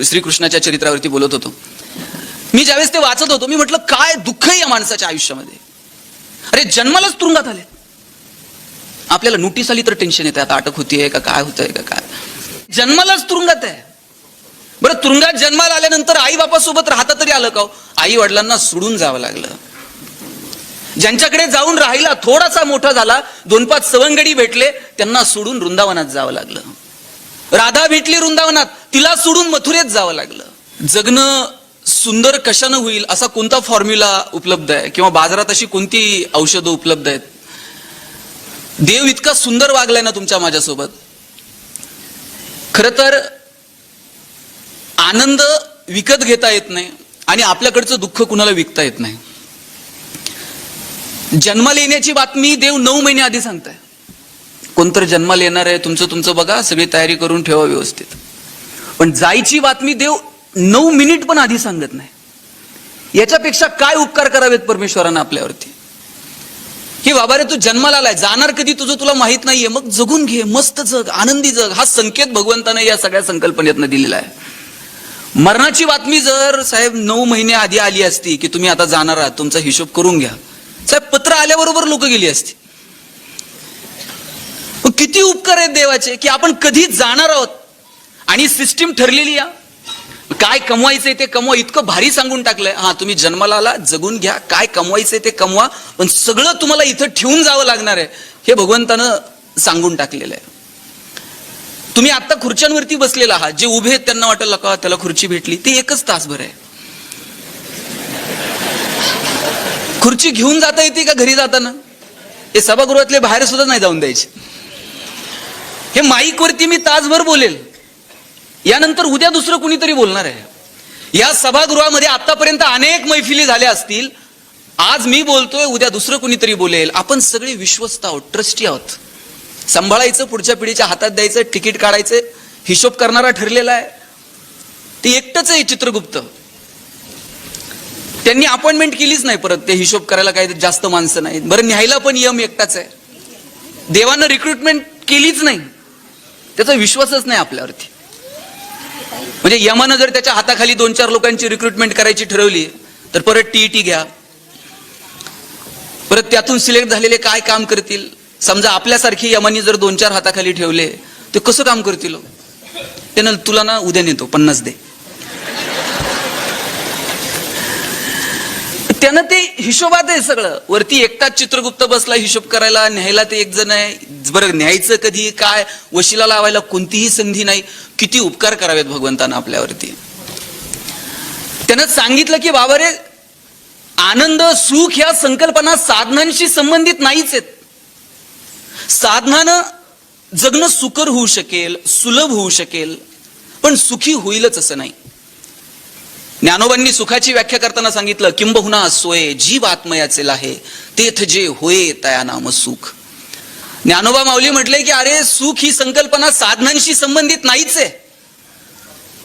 श्रीकृष्णाच्या चरित्रावरती बोलत होतो मी. ज्यावेळेस ते वाचत होतो मी म्हटलं काय दुःख आहे या माणसाच्या आयुष्यामध्ये. अरे जन्मालाच तुरुंगात आले. आपल्याला नोटीस आली तर टेन्शन येते, आता अटक होतीये का काय होतंय का काय. जन्मालाच तुरुंगात आहे. बरं तुरुंगात जन्माला आल्यानंतर आई बापासोबत राहता तरी आलं का? आई वडिलांना सोडून जावं लागलं. ज्यांच्याकडे जाऊन राहिला थोडासा मोठा झाला, 2-5 सवंगडी भेटले, त्यांना सोडून वृंदावनात जावं लागलं. राधा भेटली वृंदावनात, तिला सोडून मथुरेत जावं लागलं. जगणं सुंदर कशानं होईल असा कोणता फॉर्म्युला उपलब्ध आहे किंवा बाजारात अशी कोणती औषधं उपलब्ध आहेत? देव इतका सुंदर वागलाय ना तुमच्या माझ्यासोबत. खरं तर आनंद विकत घेता येत नाही आणि आपल्याकडचं दुःख कुणाला विकता येत नाही. जन्माला येण्याची बातमी देव 9 महिने आधी सांगताय. कोणतर जन्माला येणार आहे, तुमचं बघा, सगळी तयारी करून ठेवा व्यवस्थित. पण जायची बातमी देव 9 मिनिट पण आधी सांगत नाही. याच्यापेक्षा काय उपकार करावेत परमेश्वरानं आपल्यावरती की बाबा रे तू जन्माला आलाय, जाणार कधी तुझं तुला माहित नाहीये, मग जगून घे, मस्त जग, आनंदी जग. हा संकेत भगवंताने या सगळ्या संकल्पनेतनं दिलेला आहे. मरणाची बातमी जर साहेब 9 महिने आधी आली असती की तुम्ही आता जाणार आहात, तुमचा हिशोब करून घ्या, साहेब पत्र आल्याबरोबर लोक गेली असती. किती उपकार आहेत देवाचे की आपण कधी जाणार आहोत आणि सिस्टीम ठरलेली या काय कमवायचंय ते कमवा. इतकं भारी सांगून टाकलंय, हा तुम्ही जन्माला आला, जगून घ्या, काय कमवायचंय ते कमवा, पण सगळं तुम्हाला इथं ठेवून जावं लागणार आहे हे भगवंतानं सांगून टाकलेलं आहे. तुम्ही आता खुर्च्यांवरती बसलेला आहात, जे उभे आहेत त्यांना वाटेल का त्याला खुर्ची भेटली, ते 1 तासभर आहे. खुर्ची घेऊन जाता येते का घरी जाताना? हे सभागृहातले बाहेर सुद्धा नाही जाऊन द्यायचे. हे माईक वरती मी तासभर बोलेल, यानंतर उद्या दुसरं कुणीतरी बोलणार आहे. या सभागृहामध्ये आतापर्यंत अनेक मैफिली झाल्या असतील, आज मी बोलतोय, उद्या दुसरं कुणीतरी बोलेल. आपण सगळे विश्वस्त आहोत, ट्रस्टी आहोत. सांभाळायचं, पुढच्या पिढीच्या हातात द्यायचं, तिकीट काढायचं, हिशोब करणारा ठरलेला आहे. ते एकटंच आहे चित्रगुप्त. त्यांनी अपॉइंटमेंट केलीच नाही परत, ते हिशोब करायला काही जास्त माणसं नाहीत. बरं न्यायला पण यम एकटाच आहे. देवानं रिक्रुटमेंट केलीच नाही, त्याचा विश्वासच नाही आपल्यावरती. म्हणजे यमानं जर त्याच्या हाताखाली 2-4 लोकांची रिक्रुटमेंट करायची ठरवली तर परत टीईटी घ्या, परत त्यातून सिलेक्ट झालेले काय काम करतील. समजा आपल्यासारखी यमानी जर 2-4 हाताखाली ठेवले ते कसं काम करतील? त्यानं तुला ना उद्या नेतो 50 दे. त्यानं ते हिशोबात आहे सगळं. वरती एकटाच चित्रगुप्त बसला हिशोब करायला, न्यायला ते 1 जण आहे. बरं न्यायचं कधी काय, वशिला लावायला कोणतीही संधी नाही. किती उपकार करावेत भगवंतानं आपल्यावरती. त्यानं सांगितलं की बाबा रे आनंद सुख ह्या संकल्पना साधनांशी संबंधित नाहीच आहेत. साधनानं जगणं सुकर होऊ शकेल, सुलभ होऊ शकेल, पण सुखी होईलच असं नाही. ज्ञानोबांनी सुखाची व्याख्या करताना सांगितलं, किंबहुना सोय जीव आत्मयाचे लाहे, तेथ जे होय तया नाम सुख. ज्ञानोबा माऊली म्हटले की अरे सुख ही संकल्पना साधनांशी संबंधित नाहीच आहे.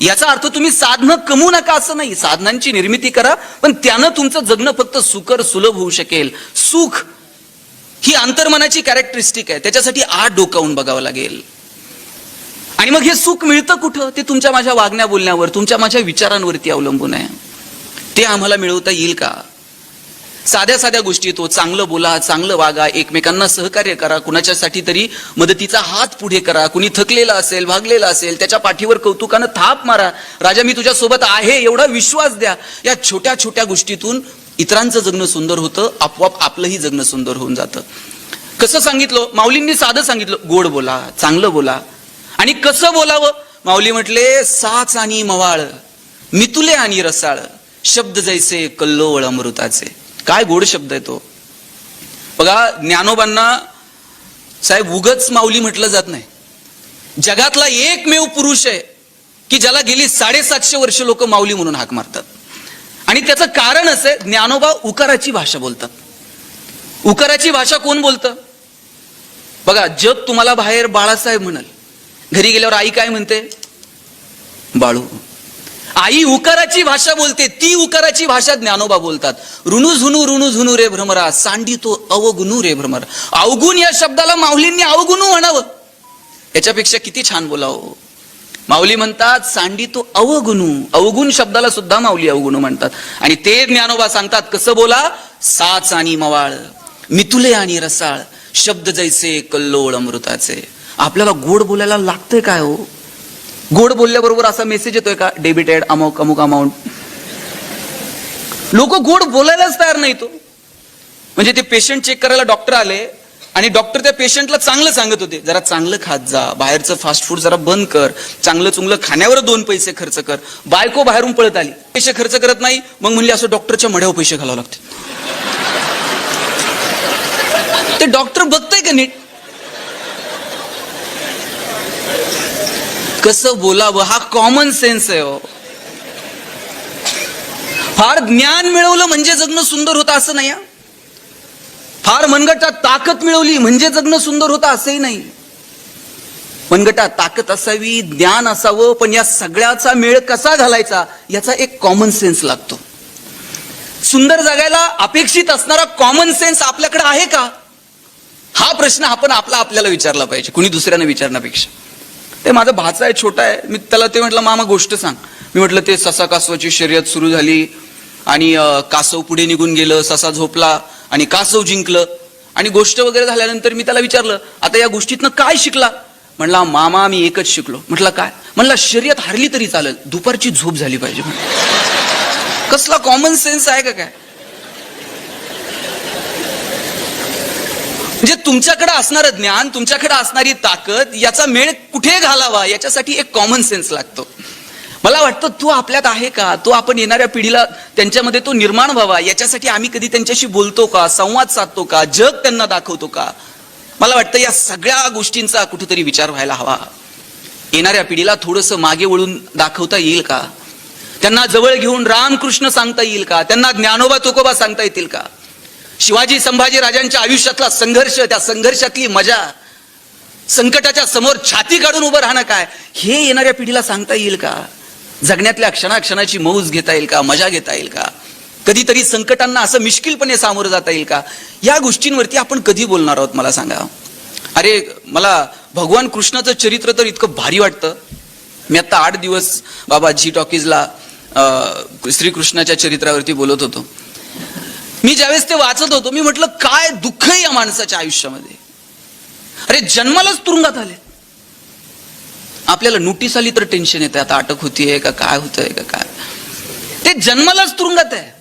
याचा अर्थ तुम्ही साधनं कमवू नका असं नाही, साधनांची निर्मिती करा, पण त्यानं तुमचं जगणं फक्त सुकर सुलभ होऊ शकेल. सुख ही अंतर्मनाची कॅरेक्टरिस्टिक आहे, त्याच्यासाठी आत डोकावून बघावं लागेल. आणि मग हे सुख मिळतं कुठं? ते तुमच्या माझ्या वागण्या बोलण्यावर, तुमच्या माझ्या विचारांवरती अवलंबून आहे. ते आम्हाला मिळवता येईल का? साध्या साध्या गोष्टी, तो चांगलं बोला, चांगलं वागा, एकमेकांना सहकार्य करा, कुणाच्यासाठी तरी मदतीचा हात पुढे करा. कुणी थकलेला असेल, भागलेला असेल, त्याच्या पाठीवर कौतुकानं थाप मारा. राजा मी तुझ्या सोबत आहे एवढा विश्वास द्या. या छोट्या छोट्या गोष्टीतून इतरांचं जगणं सुंदर होतं, आपोआप आपलंही जगणं सुंदर होऊन जातं. कसं सांगितलं माऊलींनी? साधं सांगितलं, गोड बोला, चांगलं बोला. आणि कसं बोलावं? माऊली म्हटले, साच आणि मवाळ, मितुले आणि रसाळ, शब्द जैसे कल्लोळ अमृताचे. काय गोड शब्द आहे तो. बघा ज्ञानोबांना साहेब उगच माऊली म्हटलं जात नाही. जगातला एकमेव पुरुष आहे की ज्याला गेली 750 वर्ष लोक माऊली म्हणून हाक मारतात. आणि त्याचं कारण असं आहे, ज्ञानोबा उकाराची भाषा बोलतात. उकाराची भाषा कोण बोलतं? बघा जग तुम्हाला बाहेर बाळासाहेब म्हणाल, घरी गेल्यावर आई काय म्हणते? बाळू. आई उकाराची भाषा बोलते, ती उकाराची भाषा ज्ञानोबा बोलतात. ऋणू झुनू रे भ्रमरा, सांडी तो अवगुणू रे भ्रमर. अवगुण या शब्दाला माऊलींनी अवगुणू म्हणावं, याच्यापेक्षा किती छान बोलावं. माऊली म्हणतात सांडी तो अवगुणू, अवगुण शब्दाला सुद्धा माऊली अवगुणू म्हणतात. आणि ते ज्ञानोबा सांगतात कसं बोला, साच आणि मवाळ, मितुले आणि रसाळ, शब्द जैसे कल्लोळ अमृताचे. आपल्याला गोड बोलायला लागतंय काय हो? गोड बोलल्याबरोबर असा मेसेज येतोय का, डेबिटेड अमुक अमुक अमाऊंट? लोक गोड बोलायलाच तयार नाही. तो म्हणजे ते पेशंट चेक करायला डॉक्टर आले आणि डॉक्टर त्या पेशंटला चांगलं सांगत होते, जरा चांगलं खात जा, बाहेरचं फास्ट फूड जरा बंद कर, चांगलं चुंगलं खाण्यावर 2 पैसे खर्च कर. बायको बाहेरून पळत आली, पैसे खर्च करत नाही, मग म्हणली असं डॉक्टरच्या मढ्यावर पैसे घालावं लागते. ते डॉक्टर बघताय का नीट? कसं बोलावं हा कॉमन सेन्स आहे हो. फार ज्ञान मिळवलं म्हणजे जगणं सुंदर होतं असं नाही. फार मनगटात ताकद मिळवली म्हणजे जगणं सुंदर होतं असंही नाही. मनगटात ताकद असावी, ज्ञान असावं, पण या सगळ्याचा मेळ कसा घालायचा याचा एक कॉमन सेन्स लागतो. सुंदर जगायला अपेक्षित असणारा कॉमन सेन्स आपल्याकडे आहे का, हा प्रश्न आपण आपल्याला विचारला पाहिजे, कुणी दुसऱ्याने विचारण्यापेक्षा. ते माझा भाचा आहे, छोटा आहे, मी त्याला ते म्हटलं मामा गोष्ट सांग. मी म्हटलं ते ससा कासवाची शर्यत सुरू झाली आणि कासव पुढे निघून गेलं, ससा झोपला आणि कासव जिंकलं आणि गोष्ट वगैरे झाल्यानंतर मी त्याला विचारलं आता या गोष्टीतनं काय शिकला. म्हणला मामा मी एकच शिकलो. म्हटलं काय? म्हणला शर्यत हारली तरी चालेल, दुपारची झोप झाली पाहिजे. कसला कॉमन सेन्स आहे का काय? म्हणजे तुमच्याकडे असणारं ज्ञान, तुमच्याकडे असणारी ताकद याचा मेळ कुठे घालावा याच्यासाठी एक कॉमन सेन्स लागतो. मला वाटतं तो आपल्यात आहे का, तो आपण येणाऱ्या पिढीला त्यांच्यामध्ये तो निर्माण व्हावा याच्यासाठी आम्ही कधी त्यांच्याशी बोलतो का, संवाद साधतो का, जग त्यांना दाखवतो का? मला वाटतं या सगळ्या गोष्टींचा कुठेतरी विचार व्हायला हवा. येणाऱ्या पिढीला थोडंसं मागे वळून दाखवता येईल का? त्यांना जवळ घेऊन रामकृष्ण सांगता येईल का? त्यांना ज्ञानोबा तुकोबा सांगता येतील का? शिवाजी संभाजी राजांच्या आयुष्यातला संघर्ष, त्या संघर्षातली मजा, संकटाच्या समोर छाती काढून उभं राहणं काय, हे येणाऱ्या पिढीला सांगता येईल का? जगण्यातल्या क्षणाक्षणाची मौज घेता येईल का, मजा घेता येईल का? कधीतरी संकटांना असं मिश्किलपणे सामोरं जाता येईल का? या गोष्टींवरती आपण कधी बोलणार आहोत मला सांगा. अरे मला भगवान कृष्णाचं चरित्र तर इतकं भारी वाटतं. मी आता 8 दिवस बाबा जी टॉकीजला श्रीकृष्णाच्या चरित्रावरती बोलत होतो. मी ज्यावेळेस ते वाचत होतो मी म्हटलं काय दुःख आहे या माणसाच्या आयुष्यामध्ये. अरे जन्मालाच तुरुंगात आले, आपल्याला नोटीस आली तर टेन्शन येते, आता अटक होतीये का काय होतंय का काय. ते जन्मालाच तुरुंगात आहे.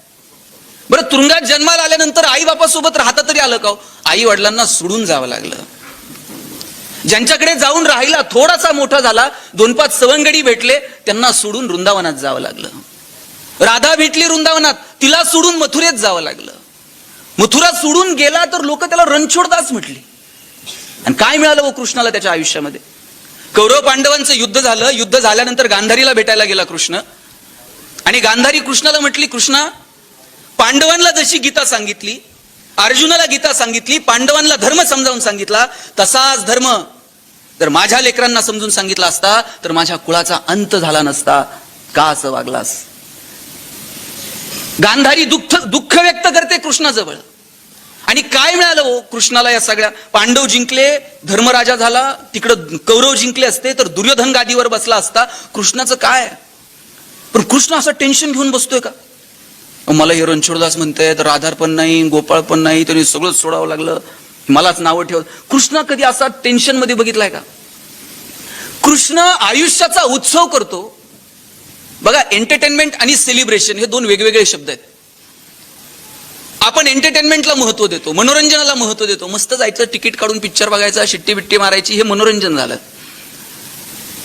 बरं तुरुंगात जन्माला आल्यानंतर आई बापासोबत राहता तरी आलं का? आई वडिलांना सोडून जावं लागलं. ज्यांच्याकडे जाऊन राहिला, थोडासा मोठा झाला, 2-5 सवंगडी भेटले, त्यांना सोडून वृंदावनात जावं लागलं. राधा भेटली वृंदावनात, तिला सोडून मथुरेत जावं लागलं. मथुरा सोडून गेला तर लोक त्याला रणछोडदास म्हटली. आणि काय मिळालं व कृष्णाला त्याच्या आयुष्यामध्ये? कौरव पांडवांचं युद्ध झालं. युद्ध झाल्यानंतर गांधारीला भेटायला गेला कृष्ण आणि गांधारी कृष्णाला म्हटली कृष्णा, पांडवांना जशी गीता सांगितली, अर्जुनाला गीता सांगितली, पांडवांना धर्म समजावून सांगितला, तसाच धर्म जर माझ्या लेकरांना समजून सांगितला असता तर माझ्या कुळाचा अंत झाला नसता. का असं वागलास? गांधारी दुःख व्यक्त करते कृष्णाजवळ. आणि काय मिळालं हो कृष्णाला या सगळ्या? पांडव जिंकले, धर्मराजा झाला, तिकडं कौरव जिंकले असते तर दुर्योधन गादीवर बसला असता. कृष्णाचं काय? पण कृष्ण असं टेन्शन घेऊन बसतोय का? मला हे रणछोडदास म्हणतायत, राधार पण नाही, गोपाळ पण नाही, तरी सगळं सोडावं लागलं, मलाच नावं ठेवत. कृष्ण कधी असा टेन्शन मध्ये बघितलाय का? कृष्ण आयुष्याचा उत्सव करतो. बघा एंटरटेनमेंट आणि सेलिब्रेशन हे 2 वेगवेगळे शब्द आहेत. आपण एंटरटेनमेंटला महत्व देतो, मनोरंजनाला महत्व देतो. मस्त जायचं, तिकीट काढून पिक्चर बघायचा, शिट्टी बिट्टी मारायची, हे मनोरंजन झालं.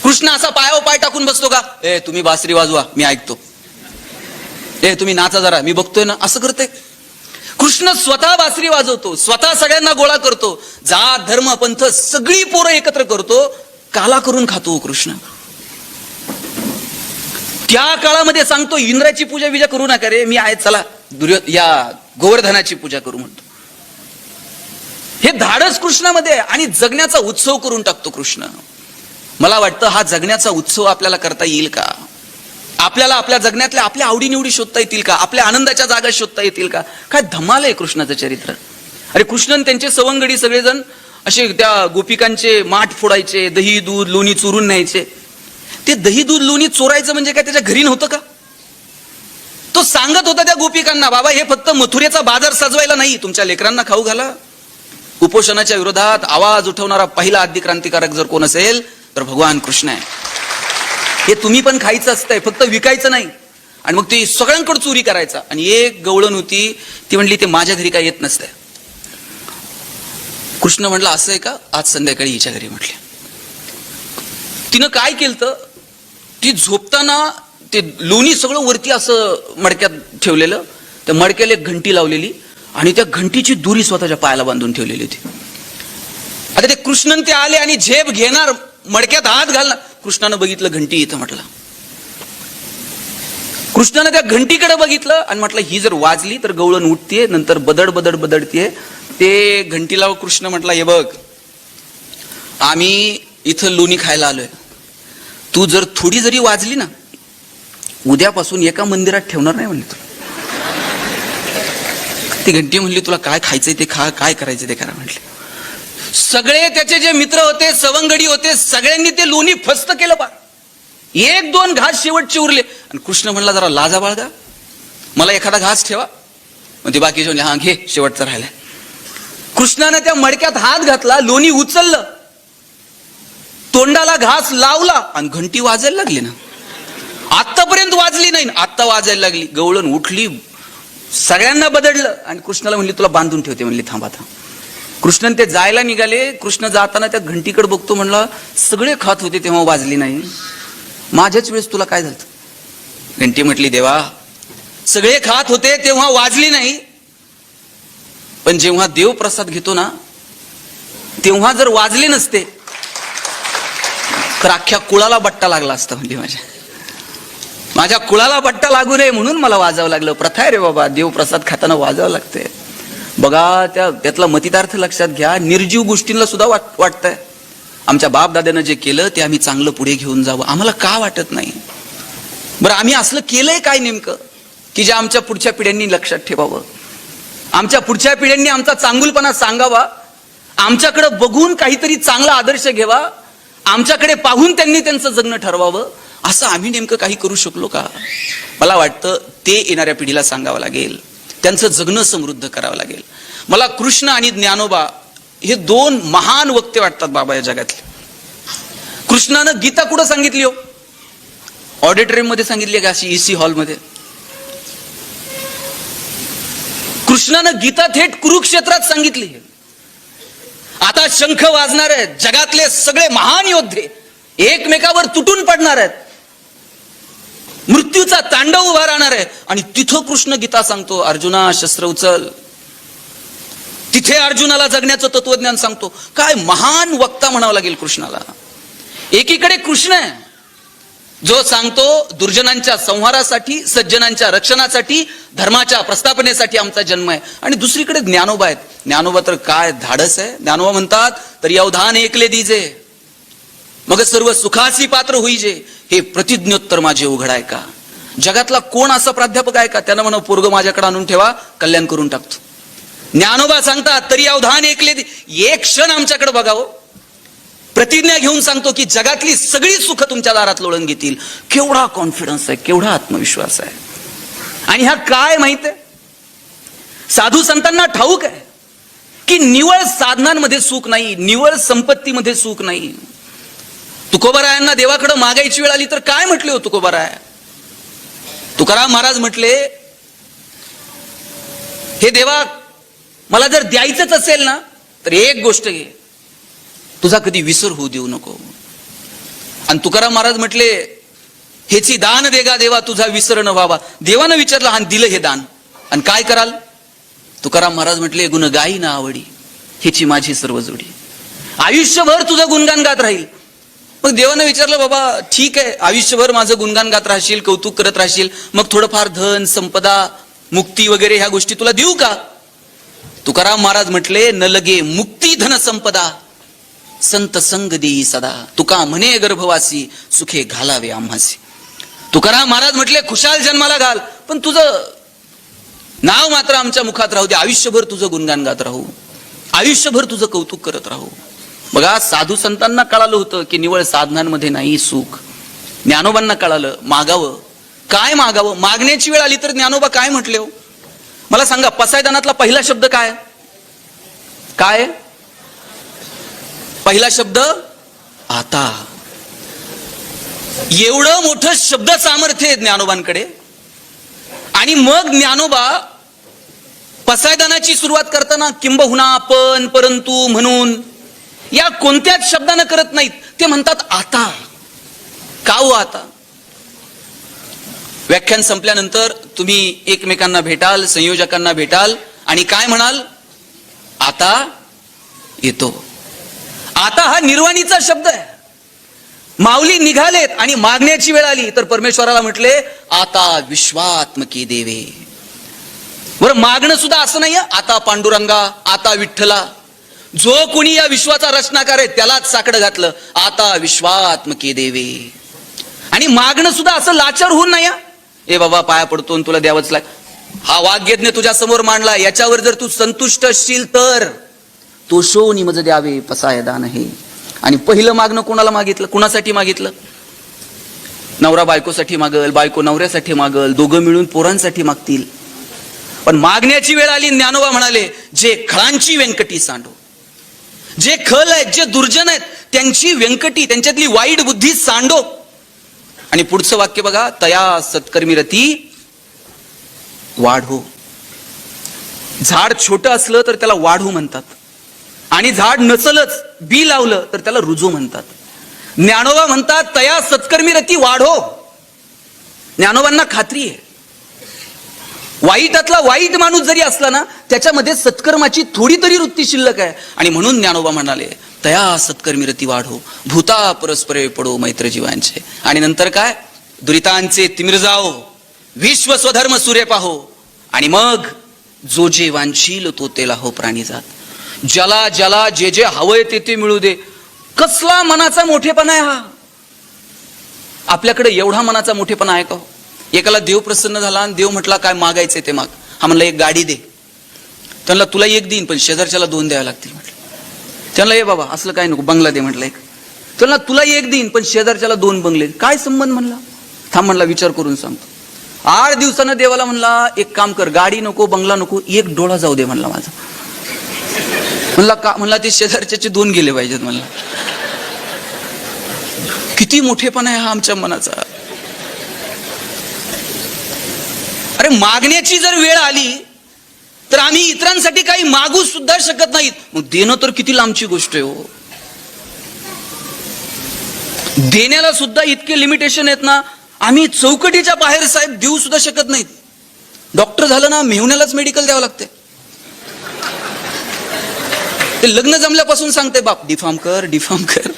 कृष्ण असा पायावर पाय टाकून बसतो का? तुम्ही बासरी वाजवा मी ऐकतो, तुम्ही नाचा जरा मी बघतोय ना, असं करते कृष्ण. स्वतः बासरी वाजवतो, स्वतः सगळ्यांना गोळा करतो, जात धर्म पंथ सगळी पोरं एकत्र करतो. काला करून खातो कृष्ण. त्या काळामध्ये सांगतो इंद्राची पूजा विजा करू नका रे, मी आहे, चला या गोवर्धनाची पूजा करू म्हणतो. हे धाडस कृष्णामध्ये आणि जगण्याचा उत्सव करून टाकतो कृष्ण. मला वाटतं हा जगण्याचा उत्सव आपल्याला करता येईल का? आपल्याला आपल्या जगण्यातल्या आपल्या आवडीनिवडी शोधता येतील का? आपल्या आनंदाच्या जागा शोधता येतील का? काय धमाल आहे कृष्णाचं चरित्र. अरे कृष्णन त्यांचे सवंगडी सगळेजण असे त्या गोपिकांचे माठ फोडायचे, दही दूध लोणी चुरून न्यायचे. ते दही दूध लोणी चोरायचं म्हणजे काय त्याच्या घरी नव्हतं का? तो सांगत होता त्या गोपिकांना, बाबा हे फक्त मथुरेचा बाजार सजवायला नाही, तुमच्या लेकरांना खाऊ घाला. कुपोषणाच्या विरोधात आवाज उठवणारा पहिला आद्य क्रांतिकारक जर कोण असेल तर भगवान कृष्ण आहे. हे तुम्ही पण खायचं असतंय, फक्त विकायचं नाही. आणि मग ती सगळ्यांकडे चोरी करायचा. आणि एक गवळण होती, ती म्हणली ते माझ्या घरी काय येत नसतंय. कृष्ण म्हणला असं आहे का, आज संध्याकाळी हिच्या घरी म्हटले. तिनं काय केलं, ती झोपताना ते लोणी सगळं वरती असं मडक्यात ठेवलेलं, त्या मडक्याला एक घंटी लावलेली आणि त्या घंटीची दोरी स्वतःच्या पायाला बांधून ठेवलेली होती. आता ते कृष्णन ते आले आणि झेप घेणार, मडक्यात हात घालणार. कृष्णानं बघितलं घंटी इथं, म्हटलं. कृष्णानं त्या घंटीकडे बघितलं आणि म्हटलं ही जर वाजली तर गवळण उठतीये, नंतर बदड बदड बदडतीये. ते घंटीला कृष्ण म्हटला, हे बघ आम्ही इथं लोणी खायला आलोय, तू जर थोडी जरी वाजली ना, उद्यापासून एका मंदिरात ठेवणार नाही म्हणले तुला. ती घंटी म्हणली तुला काय खायचंय ते खा, काय करायचं ते करा म्हटले. सगळे त्याचे जे मित्र होते, सवंगडी होते, सगळ्यांनी ते लोणी फस्त केलं. बा एक दोन घास शेवटचे उरले. आणि कृष्ण म्हणला जरा लाजा बाळगा, मला एखादा घास ठेवा. मग ते बाकीचे म्हणले हा घे, शेवटचा राहिलाय. कृष्णाने त्या मडक्यात हात घातला, लोणी उचललं, तोंडाला घास लावला आणि घंटी वाजायला लागली ना. आतापर्यंत वाजली नाही, आता वाजायला लागली. गवळण उठली, सगळ्यांना बदडलं. आणि कृष्णाला म्हणली तुला बांधून ठेवते म्हणली, थांबा थांब. कृष्णन ते जायला निघाले. कृष्ण जाताना त्या घंटीकडे बघतो, म्हणला सगळे खात होते तेव्हा वाजली नाही, माझ्याच वेळेस तुला काय झालं? घंटी म्हटली देवा सगळे खात होते तेव्हा वाजली नाही, पण जेव्हा देव प्रसाद घेतो ना तेव्हा जर वाजले नसते तर अख्ख्या कुळाला बट्टा लागला असता. म्हणजे माझ्या कुळाला बट्टा लागू नये म्हणून मला वाजावं लागलं. प्रथा आहे रे बाबा, देव प्रसाद खाताना वाजावं लागते. बघा त्यातला मतितार्थ लक्षात घ्या. निर्जीव गोष्टींना सुद्धा वाटतंय आमच्या बाप दाद्यानं जे केलं ते आम्ही चांगलं पुढे घेऊन जावं, आम्हाला का वाटत नाही? बरं आम्ही असलं केलंय काय नेमकं की जे आमच्या पुढच्या पिढ्यांनी लक्षात ठेवावं, आमच्या पुढच्या पिढ्यांनी आमचा चांगुलपणा सांगावा, आमच्याकडे बघून काहीतरी चांगला आदर्श घ्यावा, आमच्याकडे पाहून त्यांनी त्यांचं जगणं ठरवावं. असं आम्ही नेमकं काही करू शकलो का? मला वाटतं ते येणाऱ्या पिढीला सांगावं लागेल, त्यांचं जगणं समृद्ध करावं लागेल. मला कृष्ण आणि ज्ञानोबा हे दोन महान वक्ते वाटतात बाबा या जगातले. कृष्णानं गीता कुठं सांगितली हो? ऑडिटोरियम मध्ये सांगितली का अशी एसी हॉलमध्ये? कृष्णानं गीता थेट कुरुक्षेत्रात सांगितली. आता शंख वाजणार आहेत, जगातले सगळे महान योद्धे एकमेकावर तुटून पडणार आहेत, मृत्यूचा तांडव उभा राहणार आहे. आणि तिथं कृष्ण गीता सांगतो, अर्जुना शस्त्र उचल. तिथे अर्जुनाला जगण्याचं तत्वज्ञान सांगतो. काय महान वक्ता म्हणावं लागेल कृष्णाला. एकीकडे कृष्ण आहे जो सांगतो दुर्जनांच्या संहारासाठी, सज्जनांच्या रक्षणासाठी, धर्माच्या प्रस्थापनेसाठी आमचा जन्म आहे. आणि दुसरीकडे ज्ञानोबा आहेत. ज्ञानोबा तर काय धाडस आहे. ज्ञानोबा म्हणतात तर अवधान ऐकले दीजे मग सर्व सुखासी पात्र होईजे, हे प्रतिज्ञोत्तर माझे उघड आहे का? जगातला कोण असा प्राध्यापक आहे का त्यानं म्हणा पोरग माझ्याकडे आणून ठेवा, कल्याण करून टाकतो. ज्ञानोबा सांगतात तरी अवधान ऐकले, एक क्षण आमच्याकडे बघावं. प्रतिज्ञा घेऊन सांगतो की जगातली सगळी सुख तुमच्या दारात लोळून घेतील. केवढा कॉन्फिडन्स आहे, केवढा आत्मविश्वास आहे. आणि ह्या काय माहित आहे, साधू संतांना ठाऊक आहे की निवळ साधनांमध्ये सुख नाही, निवळ संपत्तीमध्ये सुख नाही. तुकोबारायांना देवाकडे मागायची वेळ आली तर काय म्हटले हो तुकोबाराय? तुकाराम महाराज म्हटले, हे देवा मला जर द्यायचंच असेल ना तर एक गोष्ट घे, तुझा कधी विसर होऊ देऊ नको. आणि तुकाराम महाराज म्हटले, हेची दान देगा देवा तुझा विसर न व्हावा. देवानं विचारलं आणि दिलं हे दान, आणि काय कराल? तुकाराम महाराज म्हटले, गुण गाई ना आवडी हेची माझी सर्व जोडी. आयुष्यभर तुझं गुणगान गात राहील. मग देवानं विचारलं, बाबा ठीक आहे आयुष्यभर माझं गुणगान गात राहशील, कौतुक करत राहशील, मग थोडंफार धन संपदा मुक्ती वगैरे ह्या गोष्टी तुला देऊ का? तुकाराम महाराज म्हटले, न लगे मुक्ती धन संपदा संत संग देई सदा, तुका म्हणे गर्भवासी सुखे घालावे आम्हासी. तुकाराम महाराज म्हटले, खुशाल जन्माला घाल, पण तुझं नाव मात्र आमच्या मुखात राहू दे. आयुष्यभर तुझं गुणगान गात राहू, आयुष्यभर तुझं कौतुक करत राहू. बघा साधू संतांना कळालं होतं की निवळ साधनांमध्ये नाही सुख, ज्ञानोबांना कळालं मागावं. काय मागावं? मागण्याची वेळ आली तर ज्ञानोबा काय म्हटले हो? मला सांगा, पसायदानातला पहिला शब्द काय? काय पहिला शब्द? आता. एवढं मोठं शब्द सामर्थ्य आहे ज्ञानोबांकडे. आणि मग ज्ञानोबा पसायदानाची सुरुवात करताना किंबहुना, पण, परंतु, म्हणून या कोणत्याच शब्दानं करत नाहीत. ते म्हणतात आता. का हो आता? व्याख्यान संपल्यानंतर तुम्ही एकमेकांना भेटाल, संयोजकांना भेटाल आणि काय म्हणाल? आता येतो. आता हा निर्वाणीचा शब्द आहे. माऊली निघालेत आणि मागण्याची वेळ आली तर परमेश्वराला म्हटले आता विश्वात्मकी देवे. बरं, मागणं सुद्धा असं नाही, आता पांडुरंगा, आता विठ्ठला. जो कोणी या विश्वाचा रचनाकार आहे त्यालाच साकडं घातलं, आता विश्वात्मकी देवे. आणि मागणं सुद्धा असं लाचार होऊन नाही, ए बाबा पाया पडतो आणि तुला द्यावंच लाग. हा वाग्यज्ञ तुझ्या समोर मांडला, याच्यावर जर तू संतुष्ट असशील तर तो शोनी मज द्यावे पसायदान हे. आणि पहिलं मागणं कोणाला मागितलं? कुणासाठी मागितलं? नवरा बायकोसाठी मागल, बायको नवऱ्यासाठी मागल, दोघं मिळून पोरांसाठी मागतील. पण मागण्याची वेळ आली, ज्ञानोबा म्हणाले जे खळांची व्यंकटी सांडो. जे खल आहेत, जे दुर्जन आहेत, त्यांची व्यंकटी, त्यांच्यातली वाईट बुद्धी सांडो. आणि पुढचं वाक्य बघा, तया सत्कर्मी रती वाढो. झाड छोटं असलं तर त्याला वाढू म्हणतात, आणि झाड नसलच, बी लावलं तर त्याला रुजू म्हणतात. ज्ञानोबा म्हणतात तया सत्कर्मी रती वाढो. ज्ञानोबांना खात्री आहे, वाईटातला वाईट माणूस जरी असला ना, त्याच्यामध्ये सत्कर्माची थोडी तरी वृत्ती शिल्लक आहे. आणि म्हणून ज्ञानोबा म्हणाले तया सत्कर्मी रती वाढो, भूता परस्परे पडो मैत्र जीवांचे. आणि नंतर काय? दुरितांचे तिमिर जाओ, विश्व स्वधर्म सूर्य पाहो. आणि मग जो जे वांछील तो तेला हो प्राणी जात. ज्याला ज्याला जे जे हवंय ते ते मिळू दे. कसला मनाचा मोठेपणा आहे हा? आपल्याकडे एवढा मनाचा मोठेपणा आहे का? एकाला देव प्रसन्न झाला आणि देव म्हटला काय मागायचंय ते माग. हा म्हणला एक गाडी दे. त्यांना तुला एक देईन पण शेजारच्याला दोन द्यावे लागतील म्हटलं. त्यांना ये बाबा असलं काय नको, बंगला दे म्हटलं एक. त्यांना तुला एक देईन पण शेजारच्याला दोन बंगले. काय संबंध म्हणला? थांब म्हणला विचार करून सांगतो. 8 दिवसानं देवाला म्हणला एक काम कर, गाडी नको, बंगला नको, एक डोळा जाऊ दे म्हणला माझा. म्हणला का? म्हणला ते शेजारच्याचे 2 गेले पाहिजेत म्हणला. किती मोठेपणा आहे हा आमच्या मनाचा. अरे मागण्याची जर वेळ आली तर आम्ही इतरांसाठी काही मागू सुद्धा शकत नाहीत, मग देणं तर किती लांबची गोष्ट आहे हो. देण्याला सुद्धा इतके लिमिटेशन आहेत ना, आम्ही चौकटीच्या बाहेर साहेब देऊ सुद्धा शकत नाहीत. डॉक्टर झालं ना, मेहुण्यालाच मेडिकल द्यावं लागते. ते लग्न जमल्यापासून सांगते बाप डिफॉर्म कर, डिफॉर्म कर.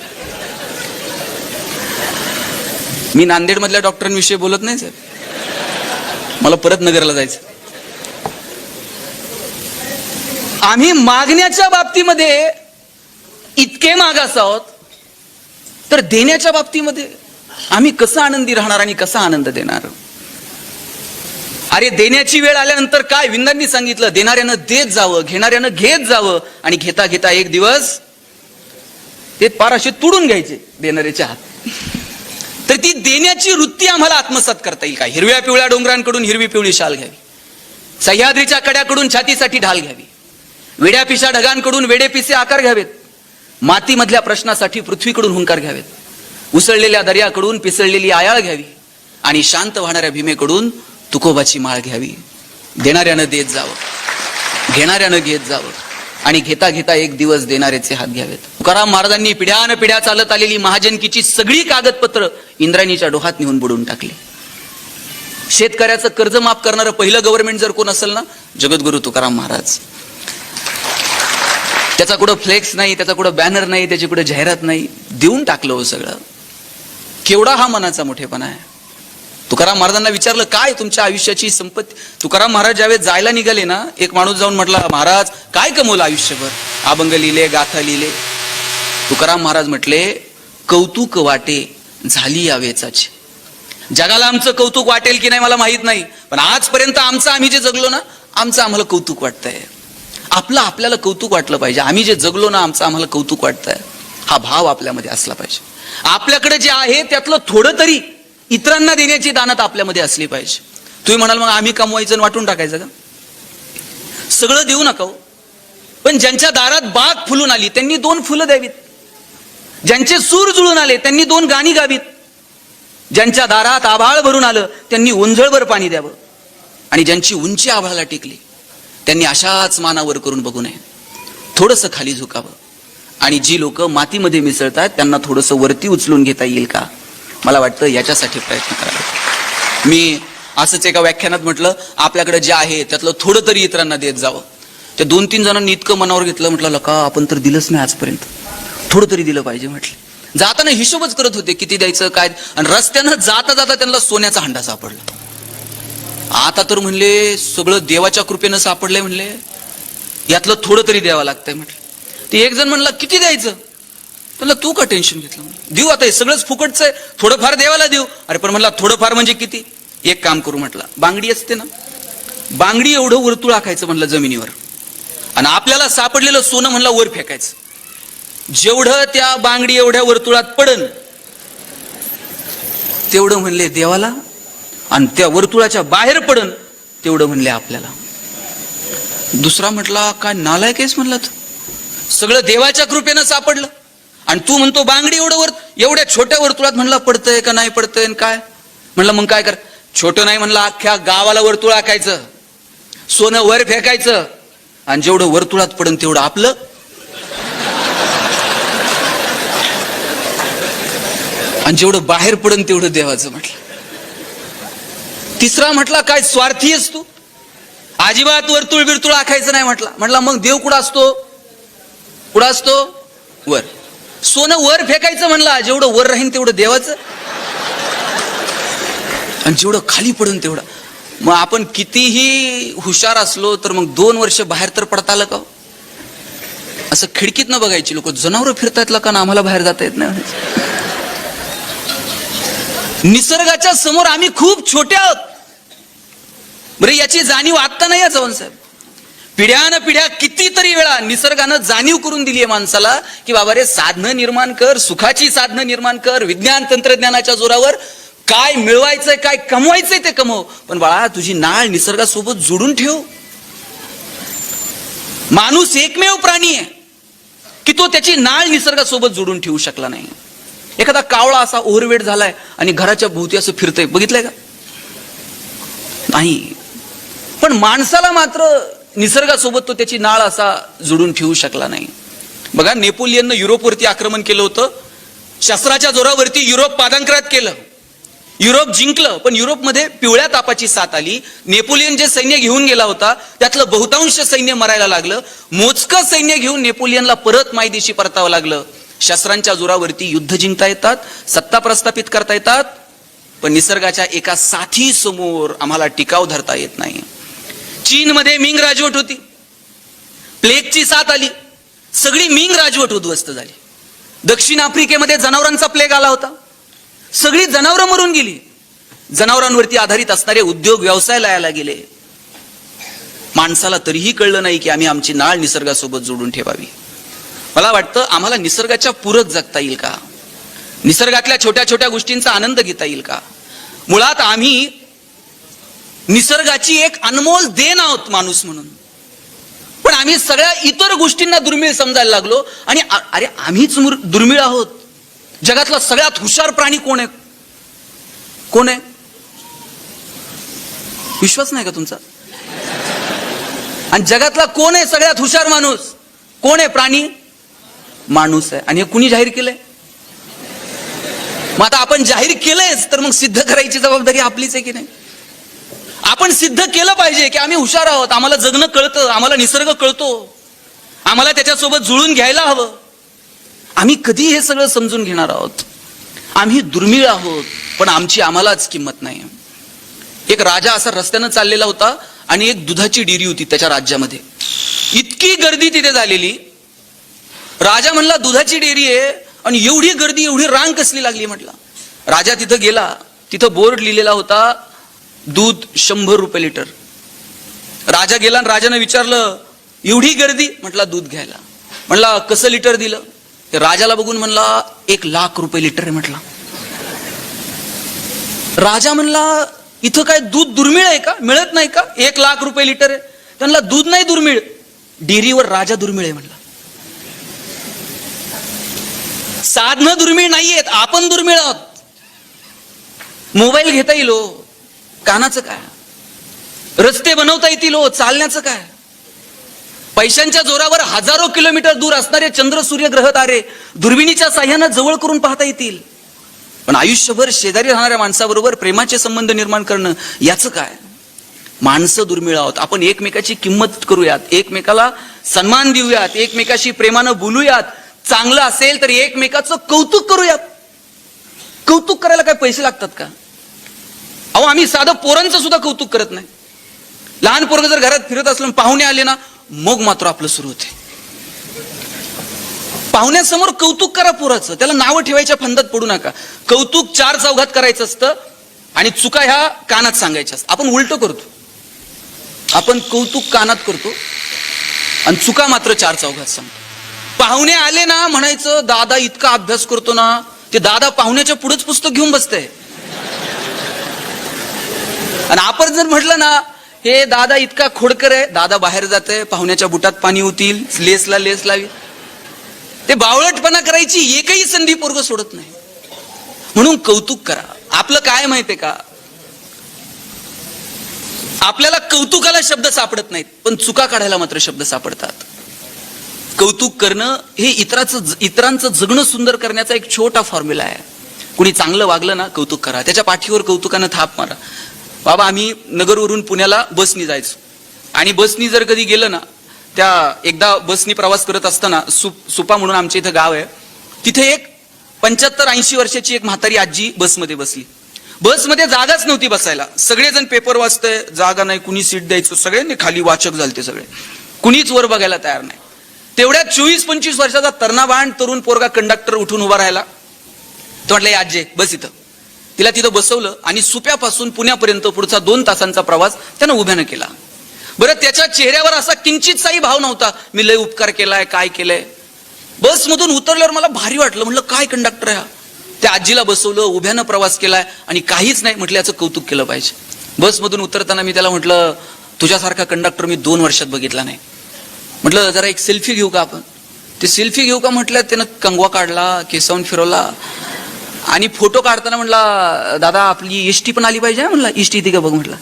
मी नांदेड मधल्या डॉक्टरांविषयी बोलत नाही साहेब, मला परत नगरला जायचं. आम्ही मागण्याच्या बाबतीमध्ये इतके मागास आहोत, तर देण्याच्या बाबतीमध्ये आम्ही कसं आनंदी राहणार आणि कसा आनंद देणार? अरे देण्याची वेळ आल्यानंतर काय विंदांनी सांगितलं, देणाऱ्यानं देत जावं, घेणाऱ्यानं घेत जावं. आणि घेता घेता एक दिवस ते पार असे तुडून घ्यायचे देणाऱ्याच्या हात. तर ती देण्याची वृत्ती आम्हाला आत्मसात करता येईल का? हिरव्या पिवळ्या डोंगरांकडून हिरवी पिवळी शाल घ्यावी, सह्याद्रीच्या कड्याकडून छातीसाठी ढाल घ्यावी, वेड्या पिशा ढगांकडून वेडे पिसे आकार घ्यावेत, मातीमधल्या प्रश्नासाठी पृथ्वीकडून हुंकार घ्यावेत, उसळलेल्या दर्याकडून पिसळलेली आयाळ घ्यावी, आणि शांत वाहणाऱ्या भीमेकडून तुकोबाची माळ घ्यावी. देणाऱ्यानं देत जावं, घेणाऱ्यानं घेत जावं, आणि घेता घेता एक दिवस देणाऱ्याचे हात घ्यावेत. तुकाराम महाराजांनी पिढ्यान पिढ्या चालत आलेली महाजनकीची सगळी कागदपत्र इंद्रायणीच्या डोहात नेऊन बुडवून टाकली. शेतकऱ्याचं कर्ज माफ करणारं पहिलं गव्हर्नमेंट जर कोण असेल ना, जगद्गुरु तुकाराम महाराज. त्याचा कुठं फ्लेक्स नाही, त्याचा कुठं बॅनर नाही, त्याची कुठं जाहिरात नाही, देऊन टाकलं हो सगळं. केवढा हा मनाचा मोठेपणा आहे. तुकाराम महाराजांना विचारलं काय तुमच्या आयुष्याची संपत्ती? तुकाराम महाराज ज्यावेळेस जायला निघाले ना, एक माणूस जाऊन म्हटला महाराज काय कमवलं आयुष्यभर? अभंग लिहिले, गाथा लिहिले. तुकाराम महाराज म्हटले कौतुक वाटे झाली या वेचाची. जगाला आमचं कौतुक वाटेल की नाही मला माहित नाही, पण आजपर्यंत आम्ही जे जगलो ना, आम्हाला कौतुक वाटतंय. आपल्याला कौतुक वाटलं पाहिजे. आम्ही जे जगलो ना, आम्हाला कौतुक वाटतंय. हा भाव आपल्यामध्ये असला पाहिजे. आपल्याकडे जे आहे त्यातलं थोडं तरी इतरांना देण्याची दानत आपल्यामध्ये असली पाहिजे. तुम्ही म्हणाल मग आम्ही कमवायचं आणि वाटून टाकायचं का? सगळं देऊ नका हो. पण ज्यांच्या दारात बाग फुलून आली त्यांनी 2 फुलं द्यावीत. ज्यांचे सूर जुळून आले त्यांनी 2 गाणी गावीत. ज्यांच्या दारात आभाळ भरून आलं त्यांनी ओंजळभर पाणी द्यावं. आणि ज्यांची उंची आभाळाला टेकली त्यांनी अशाच मानावर करून बघू नये, थोडंसं खाली झुकावं. आणि जी लोक मातीमध्ये मिसळतात त्यांना थोडंसं वरती उचलून घेता येईल का, मला वाटतं याच्यासाठी प्रयत्न करावा. मी असंच एका व्याख्यानात म्हटलं, आपल्याकडे जे आहे त्यातलं थोडं तरी इतरांना देत जावं. त्या 2-3 जणांनी इतकं मनावर घेतलं, म्हटलं लका आपण तर दिलंच नाही आजपर्यंत, थोडं तरी दिलं पाहिजे म्हटलं. जाताना हिशोबच करत होते किती द्यायचं काय, आणि रस्त्यानं जाता जाता त्यांना सोन्याचा हंडा सापडला. आता तर म्हणले सगळं देवाच्या कृपेनं सापडलंय, म्हणले यातलं थोडं तरी द्यावं लागतंय म्हटलं. ते एक जण म्हणला किती द्यायचं, म्हणलं तू का टेन्शन घेतलं, देऊ आता, हे सगळंच फुकटचं आहे, थोडंफार देवाला देऊ. अरे पण म्हणला थोडंफार म्हणजे किती, एक काम करू म्हटलं, बांगडी असते ना, बांगडी एवढं वर्तुळ आखायचं म्हणलं जमिनीवर, आणि आपल्याला सापडलेलं सोनं म्हणलं वर फेकायचं. जेवढं त्या बांगडी एवढ्या वर्तुळात पडन तेवढं म्हणले देवाला, आणि त्या वर्तुळाच्या बाहेर पडन तेवढं म्हणले आपल्याला. दुसरा म्हटला काय नालायक आहेस म्हणला, सगळं देवाच्या कृपेनं सापडलं आणि तू म्हणतो बांगडी एवढ्या छोट्या वर्तुळात म्हणला पडतंय का नाही पडतंय काय. म्हणलं मग काय कर, छोटं नाही म्हणलं, अख्ख्या गावाला वर्तुळ आखायचं, सोनं वर फेकायचं, आणि जेवढं वर्तुळात पडन तेवढं आपलं. आणि जेवढं बाहेर पडन तेवढं देवाचं म्हटलं. तिसरा म्हटला काय स्वार्थी आहेस तू, अजिबात वर्तुळ बिरतुळ आखायचं नाही म्हटला. म्हटला मग देव कुठं असतो, कुठं असतो, वर. सोनं वर फेकायचं म्हणला, जेवढं वर राहीन तेवढं देवाचं, आणि जेवढं खाली पडून तेवढं. मग आपण कितीही हुशार असलो तर मग 2 वर्ष बाहेर तर पडता आलं का? असं खिडकीत न बघायची, लोक जनावर फिरतायत का ना, आम्हाला बाहेर जाता येत नाही. निसर्गाच्या समोर आम्ही खूप छोटे आहोत. बरं याची जाणीव आत्ता नाही आहे चव्हाण साहेब, पिढ्यान पिढ्या कितीतरी वेळा निसर्गानं जाणीव करून दिली आहे माणसाला की बाबा रे साधनं निर्माण कर, सुखाची साधनं निर्माण कर, विज्ञान तंत्रज्ञानाच्या जोरावर काय मिळवायचंय काय कमवायचंय ते कमव, पण बाळा तुझी नाळ निसर्गासोबत जोडून ठेव. माणूस एकमेव प्राणी आहे की तो त्याची नाळ निसर्गासोबत जोडून ठेवू शकला नाही. एखादा कावळा असा ओव्हरवेट झालाय आणि घराच्या भोवती असं फिरतय, बघितलंय का? नाही. पण माणसाला मात्र निसर्गासोबत तो त्याची नाळ असा जोडून ठेवू शकला नाही. बघा, नेपोलियननं युरोपवरती आक्रमण केलं होतं, शस्त्राच्या जोरावरती युरोप पादांकरात केलं, युरोप जिंकलं, पण युरोपमध्ये पिवळ्या तापाची साथ आली. नेपोलियन जे सैन्य घेऊन गेला होता त्यातलं बहुतांश सैन्य मरायला लागलं. मोजकं सैन्य घेऊन नेपोलियनला परत मायदेशी परतावं लागलं. शस्त्रांच्या जोरावरती युद्ध जिंकता येतात, सत्ता प्रस्थापित करता येतात, पण निसर्गाच्या एका साथी समोर आम्हाला टिकाव धरता येत नाही. चीनमध्ये मिंग राजवट होती, प्लेगची साथ आली, सगळी मिंग राजवट उद्ध्वस्त झाली. दक्षिण आफ्रिकेमध्ये जनावरांचा प्लेग आला होता, सगळी जनावरं मरून गेली. जनावरांवरती आधारित असणारे उद्योग व्यवसाय लयाला गेले. माणसाला तरीही कळलं नाही की आम्ही आमची नाळ निसर्गासोबत जोडून ठेवावी. मला वाटतं आम्हाला निसर्गाच्या पूरक जगता येईल का, निसर्गातल्या छोट्या छोट्या गोष्टींचा आनंद घेता येईल का. मुळात आम्ही निसर्गाची एक अनमोल देण आहोत माणूस म्हणून, पण आम्ही सगळ्या इतर गोष्टींना दुर्मिळ समजायला लागलो. आणि अरे आम्हीच दुर्मिळ आहोत. जगातला सगळ्यात हुशार प्राणी कोण आहे, कोण आहे? विश्वास नाही का तुमचा? आणि जगातला कोण आहे सगळ्यात हुशार माणूस, कोण आहे? प्राणी, माणूस आहे. आणि हे कुणी जाहीर केलंय? मग आता आपण जाहीर केलंयच तर मग सिद्ध करायची जबाबदारी आपलीच आहे की नाही? आपण सिद्ध केलं पाहिजे की आम्ही हुशार आहोत, आम्हाला जगणं कळतं, आम्हाला निसर्ग कळतो, आम्हाला त्याच्यासोबत जुळून घ्यायला हवं. आम्ही कधी हे सगळं समजून घेणार आहोत? आम्ही दुर्मिळ आहोत, पण आमची आम्हालाच किंमत नाही. एक राजा असा रस्त्यानं चाललेला होता आणि एक दुधाची डेअरी होती त्याच्या राज्यामध्ये. इतकी गर्दी तिथे झालेली. राजा म्हणला दुधाची डेअरी आहे आणि एवढी गर्दी, एवढी रांग कसली लागली म्हटला. राजा तिथं गेला, तिथं बोर्ड लिहिलेला होता दूध 100 रुपये लिटर. राजा गेला आणि राजाने विचारलं एवढी गर्दी, म्हटला दूध घ्यायला. म्हणला कसं लिटर दिलं? राजाला बघून म्हणला 1,00,000 रुपये लिटर आहे म्हटला. राजा म्हणला इथं काय दूध दुर्मिळ आहे का, मिळत नाही का, 1,00,000 रुपये लिटर आहे. त्यांना दूध नाही दुर्मिळ, डेअरीवर राजा दुर्मिळ आहे म्हणला. साधनं दुर्मिळ नाहीयेत, आपण दुर्मिळ आहोत. मोबाईल घेता येईल, कानाचं काय, रस्ते बनवता येतील, चालण्याचं काय, पैशांच्या जोरावर हजारो किलोमीटर दूर असणारे चंद्र सूर्य ग्रह तारे दुर्बिणीच्या साह्यानं जवळ करून पाहता येतील. पण आयुष्यभर शेजारी राहणाऱ्या माणसाबरोबर प्रेमाचे संबंध निर्माण करणं, याचं काय. माणसं दुर्मिळ आहोत. आपण एकमेकाची किंमत करूयात, एकमेकाला सन्मान देऊयात, एकमेकाशी प्रेमानं बोलूयात. चांगलं असेल तर एकमेकाचं कौतुक करूयात. कौतुक करायला काय पैसे लागतात का? अहो, आम्ही साधं पोरांचं सुद्धा कौतुक करत नाही. लहान पोरग जर घरात फिरत असलं, पाहुणे आले ना, मग मात्र आपलं सुरू होते. पाहुण्यासमोर कौतुक करा पोराचं, त्याला नावं ठेवायच्या फंदात पडू नका. कौतुक 4 चौघात करायचं असतं आणि चुका ह्या कानात सांगायच्या असतात. आपण उलट करतो, आपण कौतुक कानात करतो आणि चुका मात्र 4 चौघात सांगतो. पाहुणे आले ना, म्हणायचं दादा इतका अभ्यास करतो ना, ते दादा पाहुण्याच्या पुढेच पुस्तक घेऊन बसतंय. आणि आपण जर म्हटलं ना, हे दादा इतका खोडकर आहे, दादा बाहेर जाते, पाहुण्याच्या बुटात पाणी होतील, लेसला लेस लावी, ते बावळटपणा करायची एकही संधी पोरग सोडत नाही. म्हणून कौतुक करा. आपलं काय माहितीये का, आपल्याला कौतुकाला शब्द सापडत नाहीत, पण चुका काढायला मात्र शब्द सापडतात. कौतुक करणं हे इतरांचं जगणं सुंदर करण्याचा एक छोटा फॉर्म्युला आहे. कुणी चांगलं वागलं ना, कौतुक करा, त्याच्या पाठीवर कौतुकानं थाप मारा. बाबा, आम्ही नगरवरून पुण्याला बसनी जायचो आणि बसनी जर कधी गेलं ना, त्या एकदा बसनी प्रवास करत असताना सुपा म्हणून आमच्या इथं गाव आहे, तिथे एक 75-80 वर्षाची एक म्हातारी आजी बसमध्ये बसली. बसमध्ये जागाच नव्हती बसायला, सगळेजण पेपर वाचतंय, जागा नाही, कुणी सीट द्यायचं, सगळ्यांनी खाली वाचक झालते सगळे, कुणीच वर बघायला तयार नाही. तेवढ्यात 24-25 वर्षाचा तरुणाबाण तरुण पोरगा कंडक्टर उठून उभा राहिला. तो म्हटलं, आजी बस इथं. तिला तिथं बसवलं आणि सुप्यापासून पुण्यापर्यंत पुढचा 2 तासांचा प्रवास त्यानं उभ्यानं केला. बरं, त्याच्या चेहऱ्यावर असा किंचितसाही भाव नव्हता, मी लय उपकार केलाय, काय केलंय. बसमधून उतरल्यावर मला भारी वाटलं. म्हटलं, काय कंडक्टर आहे हा. त्या आजीला बसवलं, उभ्यानं प्रवास केलाय आणि काहीच नाही म्हटलं, याचं कौतुक केलं पाहिजे. बसमधून उतरताना मी त्याला म्हटलं, तुझ्यासारखा कंडक्टर मी 2 वर्षात बघितला नाही. म्हटलं, जरा एक सेल्फी घेऊ का आपण. ते सेल्फी घेऊ का म्हटलं, त्यानं कंगवा काढला, केसावून फिरवला आणि फोटो काढताना म्हटला, दादा आपली एसटी पण आली पाहिजे म्हणला, एसटी येते का बघ म्हटलं.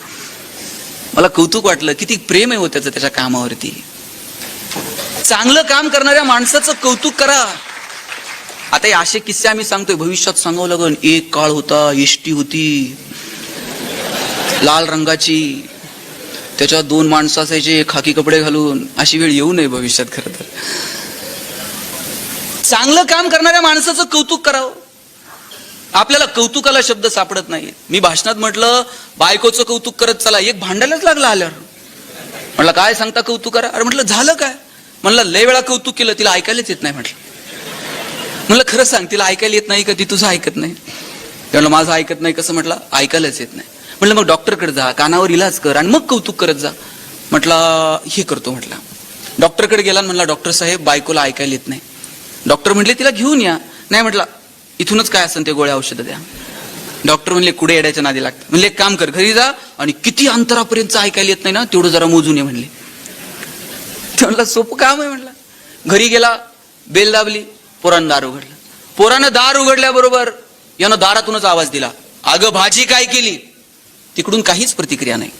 मला कौतुक वाटलं, किती प्रेम आहे त्याचं त्याच्या कामावरती. चांगलं काम करणाऱ्या माणसाचं कौतुक करा. आता हे असे किस्से आम्ही सांगतोय, भविष्यात सांगावं लागेल. एक काळ होता, एसटी होती लाल रंगाची, त्याच्यात 2 माणसं असायचे खाकी कपडे घालून. अशी वेळ येऊ नये भविष्यात. खरं तर चांगलं काम करणाऱ्या माणसाचं कौतुक करावं. आपल्याला कौतुकाला शब्द सापडत नाही. मी भाषणात म्हटलं, बायकोचं कौतुक करत चला, एक भांडायलाच लागला आल्यावर. म्हटलं, काय सांगता कौतुक करा. अरे म्हटलं, झालं काय. म्हणलं, लय वेळा कौतुक केलं, तिला ऐकायलाच येत नाही म्हटलं. म्हणलं, खरं सांग, तिला ऐकायला येत नाही का, ती तुझं ऐकत नाही. म्हटलं, माझं ऐकत नाही कसं. म्हटलं, ऐकायलाच येत नाही. म्हटलं, मग डॉक्टरकडे जा, कानावर इलाज कर आणि मग कौतुक करत जा. म्हटलं, हे करतो. म्हटलं, डॉक्टरकडे गेला. म्हणला, डॉक्टर साहेब, बायकोला ऐकायला येत नाही. डॉक्टर म्हणले, तिला घेऊन या. नाही म्हटलं, इथूनच काय असेल ते गोळ्या औषधं द्या. डॉक्टर म्हणले, कुठे येड्याच्या नादी लागतं. म्हणले, एक काम कर, घरी जा आणि किती अंतरापर्यंत ऐकायला येत नाही ना, तेवढं जरा मोजून ये म्हणले. म्हणलं, सोपं काम आहे म्हणलं. घरी गेला, बेल दाबली, पोरानं दार उघडलं. पोरानं दार उघडल्याबरोबर यानं दारातूनच आवाज दिला, अगं भाजी काय केली. तिकडून काहीच प्रतिक्रिया नाही.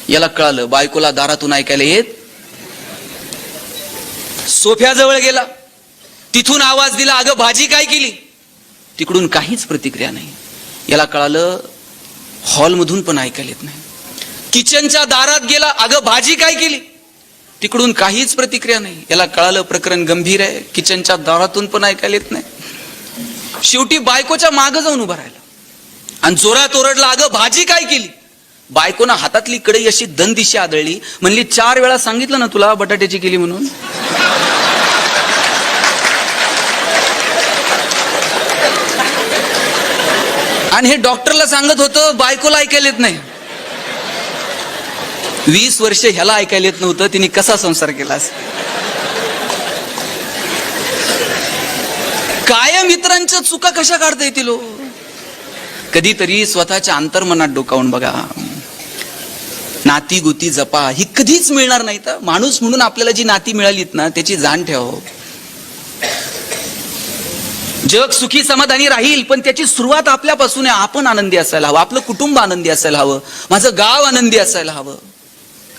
याला कळालं, बायकोला दारातून ऐकायला येत. सोफ्याजवळ गेला, तिथून आवाज दिला, अगं भाजी काय केली. तिकडून काहीच प्रतिक्रिया नाही. याला कळालं, हॉलमधून पण ऐकायला येत नाही. किचनच्या दारात गेला, अगं भाजी काय केली. तिकडून काहीच प्रतिक्रिया नाही. याला कळालं, प्रकरण गंभीर आहे. किचनच्या दारातून पण ऐकायला येत नाही. शेवटी बायकोच्या मागे जाऊन उभा राहिला आणि जोरात ओरडला, अगं भाजी काय केली. बायकोनं हातातली कढई अशी दंदिशी आदळली. म्हणली, 4 वेळा सांगितलं ना तुला बटाट्याची केली म्हणून. आणि हे डॉक्टरला सांगत होतं, बायकोला ऐकायला येत नाही. 20 वर्ष ह्याला ऐकायला येत नव्हतं, तिने कसा संसार केला. कायम इतरांच्या चुका कशा काढता येतील हो? कधीतरी स्वतःच्या अंतर्मनात डोकावून बघा. नाती गोती जपा, ही कधीच मिळणार नाही. तर माणूस म्हणून आपल्याला जी नाती मिळालीत ना, त्याची जाण ठेवा. जग सुखी समाधानी राहील, पण त्याची सुरुवात आपल्यापासून आहे. आपण आनंदी असायला हवं, आपलं कुटुंब आनंदी असायला हवं, माझं गाव आनंदी असायला हवं.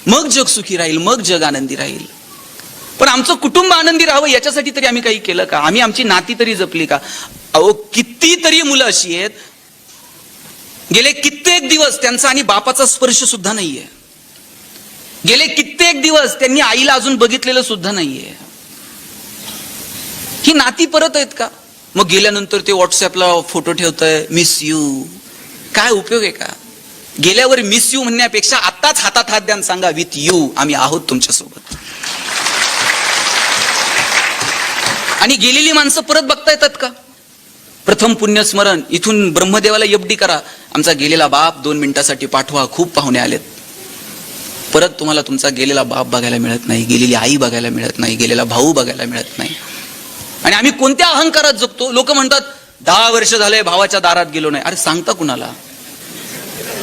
मग जग सुखी राहील, मग जग आनंदी राहील. पण आमचं कुटुंब आनंदी राहावं याच्यासाठी तरी आम्ही काही केलं का? आम्ही आमची नाती तरी जपली का? अहो, कितीतरी मुलं अशी आहेत, गेले कित्येक दिवस त्यांचा आणि बापाचा स्पर्श सुद्धा नाहीये. गेले कित्येक दिवस त्यांनी आईला अजून बघितलेलं सुद्धा नाहीये. ही नाती परत आहेत का? मग गेल्यानंतर ते व्हॉट्सअपला फोटो ठेवतंय, मिस यू. काय उपयोग आहे का? गेल्यावर मिस यू म्हणण्यापेक्षा आताच हातात हात द्या, सांगा विथ यू, आम्ही आहोत तुमच्या सोबत. आणि गेलेली माणसं परत बघता येतात का? प्रथम पुण्यस्मरण, इथून ब्रह्मदेवाला एफडी करा, आमचा गेलेला बाप 2 मिनिटासाठी पाठवा, खूप पाहुणे आलेत. परत तुम्हाला तुमचा गेलेला बाप बघायला मिळत नाही, गेलेली आई बघायला मिळत नाही, गेलेला भाऊ बघायला मिळत नाही. आणि आम्ही कोणत्या अहंकारात जगतो? लोक म्हणतात 10 वर्ष झाले भावाच्या दारात गेलो नाही. अरे सांगता कुणाला?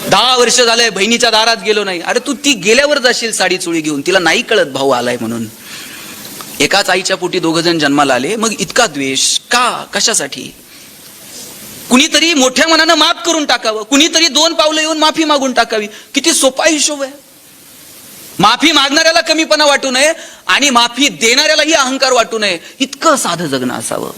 10 वर्ष झाले बहिणीच्या दारात गेलो नाही. अरे तू ती गेल्यावर जाशील साडी चोळी घेऊन, तिला नाही कळत भाऊ आलाय म्हणून. एकाच आईच्या पोटी 2 जण जन्माला आले, मग इतका द्वेष का? कशासाठी? कुणीतरी मोठ्या मनानं माफ करून टाकावं, कुणीतरी 2 पावलं येऊन माफी मागून टाकावी. किती सोपा हिशोब आहे. माफी मागणाऱ्याला कमीपणा वाटू नये आणि माफी देणाऱ्यालाही अहंकार वाटू नये, इतकं साधं जगणं असावं.